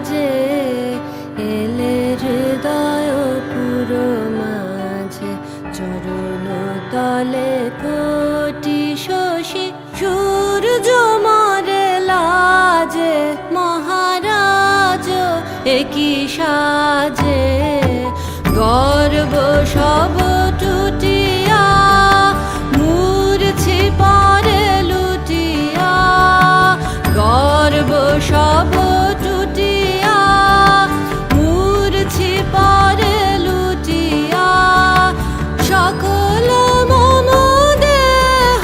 সাজে এলে হৃদয় পুরো মাঝে চরণ তলে কোটি শশী সূর্য মরে লাজে মহারাজ একই সাজে গর্ব সব টুটিয়া মূর্ছি পরে লুটিয়া গর্ব সব টুটিয়া মূর্ছি পরে লুটিয়া সকল মম দেহ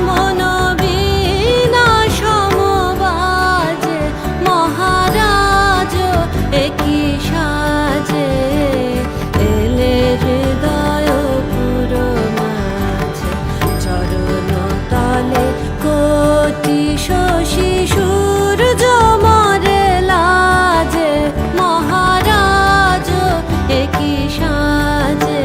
মন বিনা সমবাজে মহারাজ একই সাজে এলে হৃদয় পুরো মাঝে চরণ তলে কোটি শশী সূর্য মরে লাজে মহারাজ একই সাজে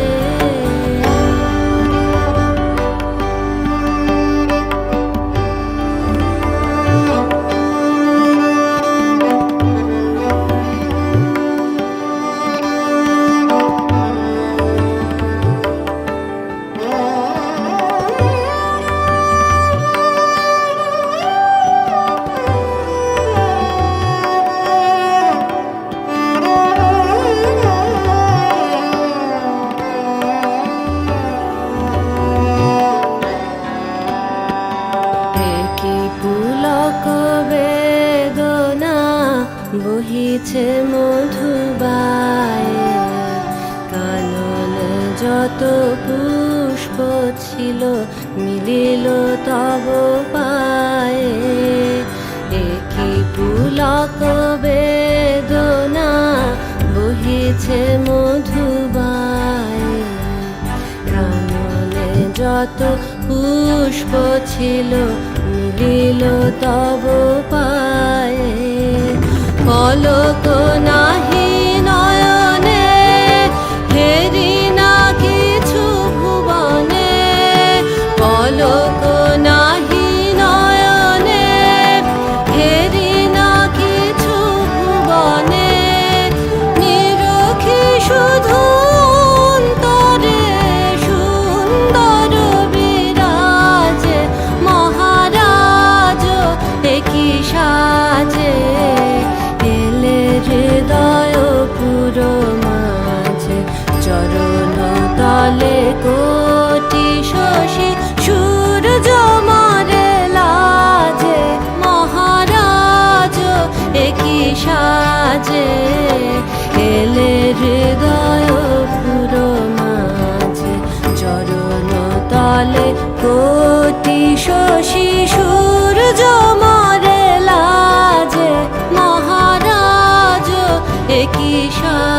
পুলক বেদনা বহিছে মধুবায়ে কাননে যত পুষ্প ছিল মিলিল তব পায়ে একই পুলক বেদনা বহিছে মধুবায়ে কাননে যত পুষ্প ছিল মিলিল তব পায়ে পলক নাহি নয়নে হেরি না কিছু ভুবনে পলক নাহি নয়নে হেরি না কিছু ভুবনে নিরখি শুধু অন্তরে সুন্দর বিরাজে মহারাজ একই সাজে এলে হৃদয় পুরো মাঝে চরণ তলে কোটি শশী সূর্য মরে লাজে মহারাজ একই সাজে এলে হৃদয় পুরো মাঝে চরণ তলে কোটি শশী সূর্য মরে লাজে মহারাজ একই সাজে।